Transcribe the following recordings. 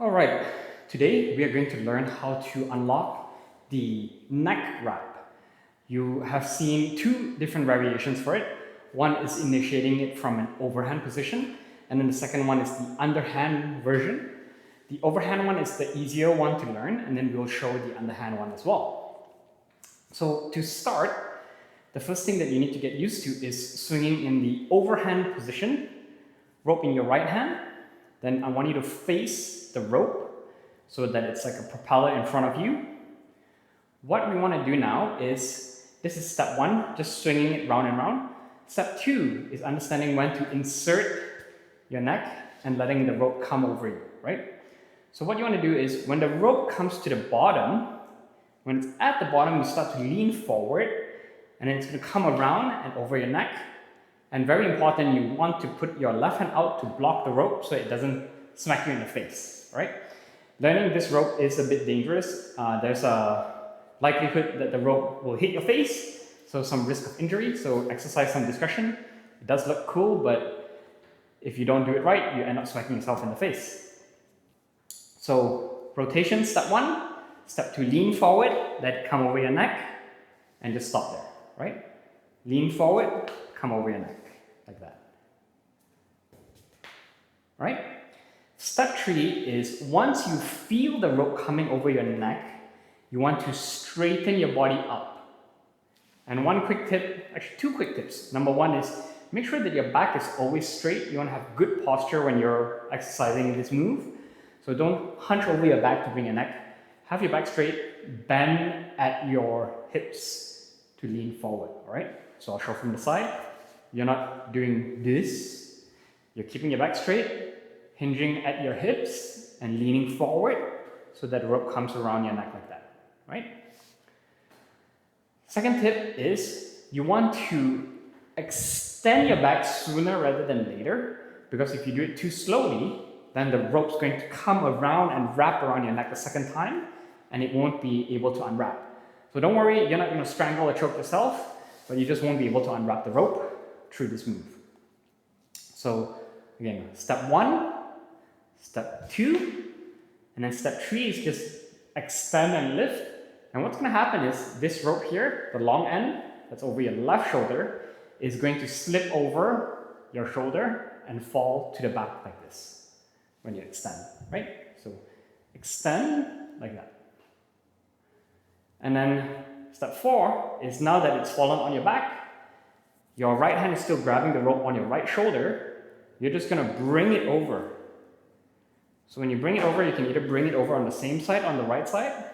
All right, today we are going to learn how to unlock the neck wrap. You have seen two different variations for it. One is initiating it from an overhand position, and then the second one is the underhand version. The overhand one is the easier one to learn, and then we'll show the underhand one as well. So to start, the first thing that you need to get used to is swinging in the overhand position, rope in your right hand. Then I want you to face the rope so that it's like a propeller in front of you. What we want to do now is, this is step one, just swinging it round and round. Step two is understanding when to insert your neck and letting the rope come over you, right? So what you want to do is, when the rope comes to the bottom, when it's at the bottom, you start to lean forward, and then it's going to come around and over your neck. And very important, you want to put your left hand out to block the rope so it doesn't smack you in the face, right? Learning this rope is a bit dangerous. There's a likelihood that the rope will hit your face, so some risk of injury, so exercise some discretion. It does look cool, but if you don't do it right, you end up smacking yourself in the face. So rotation, step one. Step two, lean forward, let it come over your neck, and just stop there, right? Lean forward, come over your neck, like that. Right? Step three is, once you feel the rope coming over your neck, you want to straighten your body up. And one quick tip, actually two quick tips. Number one is, make sure that your back is always straight. You want to have good posture when you're exercising this move. So don't hunch over your back to bring your neck. Have your back straight, bend at your hips to lean forward, all right? So I'll show from the side. You're not doing this. You're keeping your back straight, hinging at your hips and leaning forward so that the rope comes around your neck like that, right? Second tip is, you want to extend your back sooner rather than later, because if you do it too slowly, then the rope's going to come around and wrap around your neck the second time, and it won't be able to unwrap. So don't worry, you're not going to strangle or choke yourself, but you just won't be able to unwrap the rope through this move. So again, step one, step two, and then step three is just extend and lift. And what's going to happen is, this rope here, the long end that's over your left shoulder, is going to slip over your shoulder and fall to the back like this when you extend, right? So extend like that. And then step four is, now that it's fallen on your back, your right hand is still grabbing the rope on your right shoulder, you're just going to bring it over. So when you bring it over, you can either bring it over on the same side, on the right side,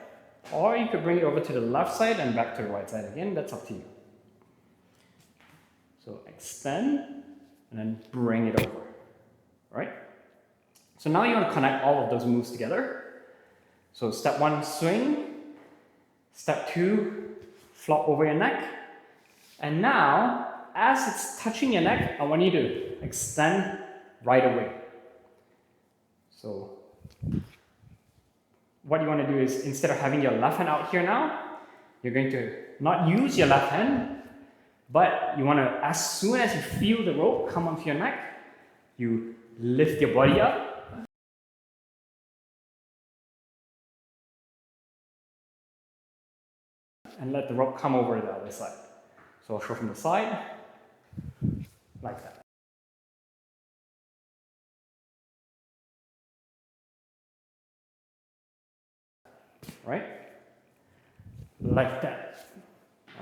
or you could bring it over to the left side and back to the right side again. That's up to you. So extend and then bring it over, right? So now you want to connect all of those moves together. So step one, swing. Step two, flop over your neck. And now, as it's touching your neck, I want you to extend right away. So what you want to do is, instead of having your left hand out here now, you're going to not use your left hand, but you want to, as soon as you feel the rope come onto your neck, you lift your body up, and let the rope come over the other side. So I'll show from the side, like that. Right? Like that.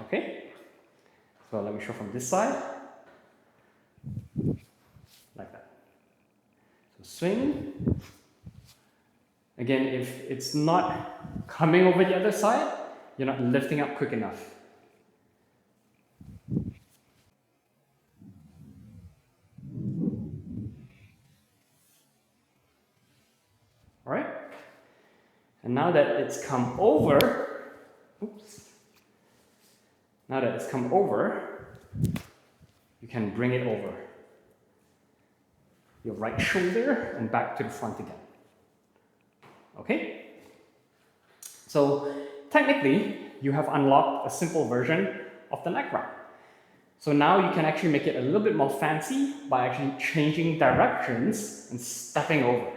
Okay? So let me show from this side. Like that. So swing. Again, if it's not coming over the other side, you're not lifting up quick enough. All right? And now that it's come over, now that it's come over, you can bring it over your right shoulder and back to the front again. Okay? So technically, you have unlocked a simple version of the neck wrap. So now you can actually make it a little bit more fancy by actually changing directions and stepping over.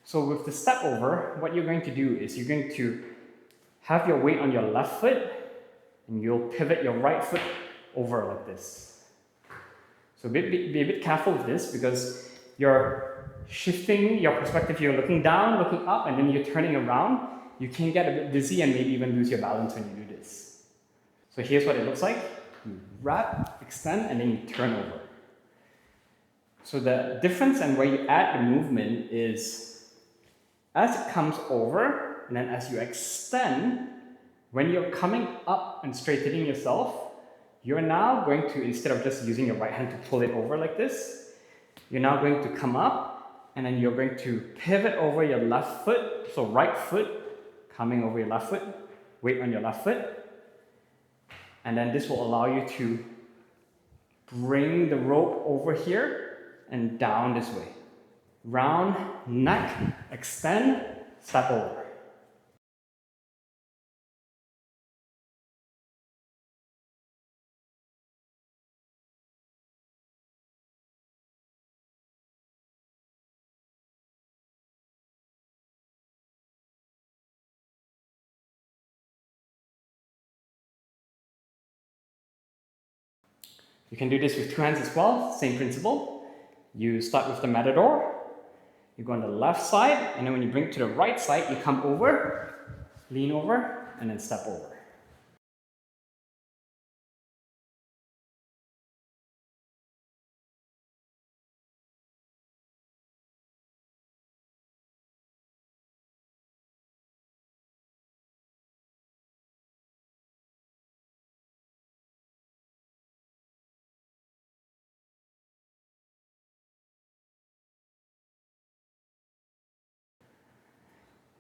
So with the step over, what you're going to do is you're going to have your weight on your left foot and you'll pivot your right foot over like this. So be a bit careful with this because you're shifting your perspective. You're looking down, looking up, and then you're turning around. You can get a bit dizzy and maybe even lose your balance when you do this. So here's what it looks like. You wrap, extend, and then you turn over. So the difference and where you add the movement is as it comes over, and then as you extend, when you're coming up and straightening yourself, you're now going to, instead of just using your right hand to pull it over like this, you're now going to come up and then you're going to pivot over your left foot. So right foot coming over your left foot, weight on your left foot. And then this will allow you to bring the rope over here and down this way. Round, neck, extend, step over. You can do this with two hands as well, same principle. You start with the matador, you go on the left side, and then when you bring it to the right side, you come over, lean over, and then step over.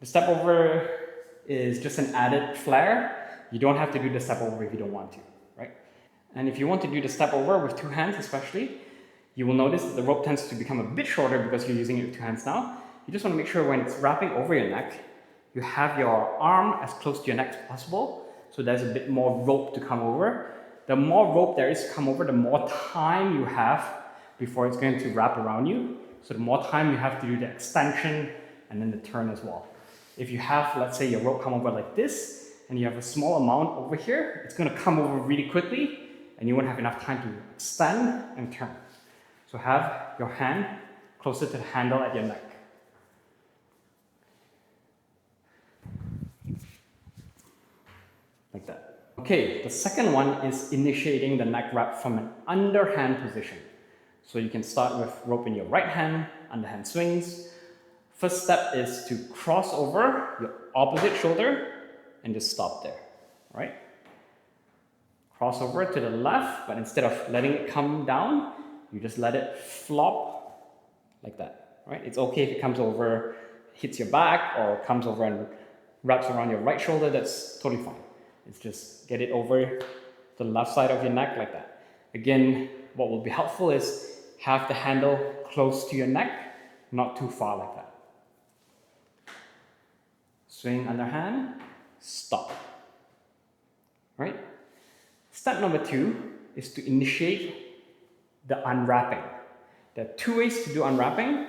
The step over is just an added flair. You don't have to do the step over if you don't want to, right? And if you want to do the step over with two hands especially, you will notice that the rope tends to become a bit shorter because you're using it with two hands now. You just want to make sure when it's wrapping over your neck, you have your arm as close to your neck as possible, so there's a bit more rope to come over. The more rope there is to come over, the more time you have before it's going to wrap around you. So the more time you have to do the extension and then the turn as well. If you have, let's say, your rope come over like this, and you have a small amount over here, it's going to come over really quickly, and you won't have enough time to extend and turn. So have your hand closer to the handle at your neck. Like that. Okay, the second one is initiating the neck wrap from an underhand position. So you can start with rope in your right hand, underhand swings. First step is to cross over your opposite shoulder and just stop there, all right? Cross over to the left, but instead of letting it come down, you just let it flop like that, right? It's okay if it comes over, hits your back, or comes over and wraps around your right shoulder, that's totally fine. It's just get it over the left side of your neck like that. Again, what will be helpful is have the handle close to your neck, not too far like that. Swing underhand, stop. Right? Step number 2 is to initiate the unwrapping. There are two ways to do unwrapping.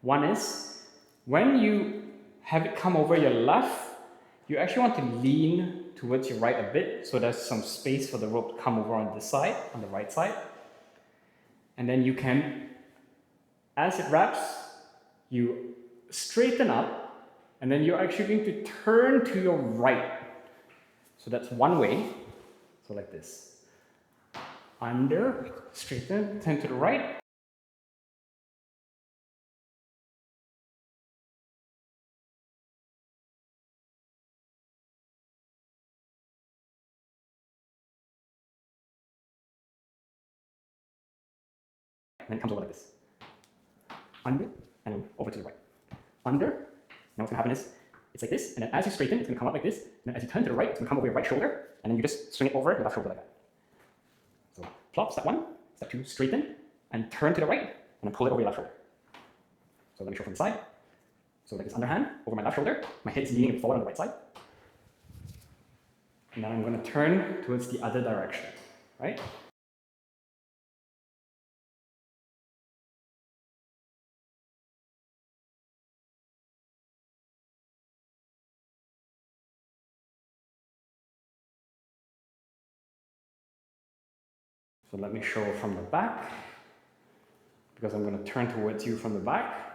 One is when you have it come over your left, you actually want to lean towards your right a bit so there's some space for the rope to come over on this side, on the right side. And then you can, as it wraps, you straighten up, and then you're actually going to turn to your right. So that's one way. So like this. Under, straighten, turn to the right. And then it comes over like this. Under, and then over to the right. Under. Now what's going to happen is, it's like this, and then as you straighten, it's going to come up like this, and then as you turn to the right, it's going to come over your right shoulder, and then you just swing it over your left shoulder like that. So plop, step 1, step 2, straighten, and turn to the right, and then pull it over your left shoulder. So let me show from the side. So like this underhand, over my left shoulder, my head is leaning forward on the right side. And then I'm going to turn towards the other direction, right? So let me show from the back, because I'm going to turn towards you from the back.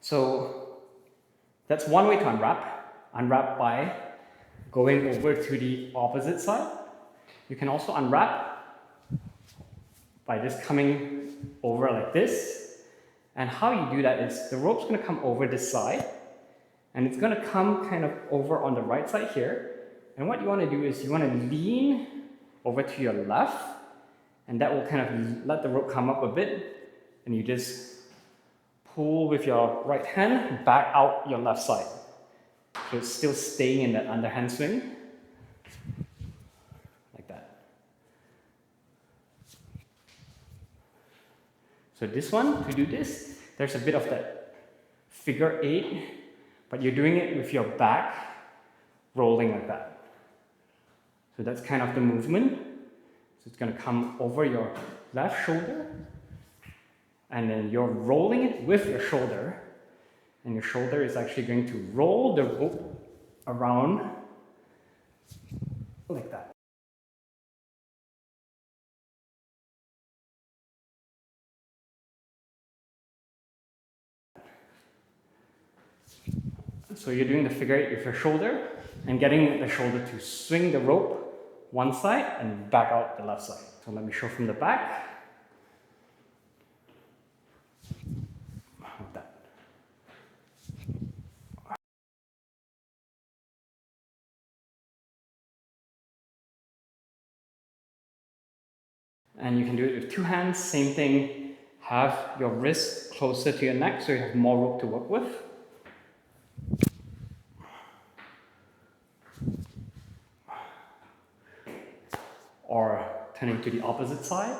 So that's one way to unwrap. Unwrap by going over to the opposite side. You can also unwrap by just coming over like this. And how you do that is the rope's going to come over this side, and it's going to come kind of over on the right side here. And what you want to do is you want to lean over to your left, and that will kind of let the rope come up a bit, and you just pull with your right hand back out your left side. So it's still staying in that underhand swing, like that. So this one, to do this, there's a bit of that figure 8, but you're doing it with your back rolling like that. So that's kind of the movement. So it's going to come over your left shoulder, and then you're rolling it with your shoulder, and your shoulder is actually going to roll the rope around like that. So you're doing the figure 8 with your shoulder and getting the shoulder to swing the rope one side and back out the left side. So let me show from the back. Like that. And you can do it with 2 hands, same thing. Have your wrist closer to your neck so you have more rope to work with. Or turning to the opposite side.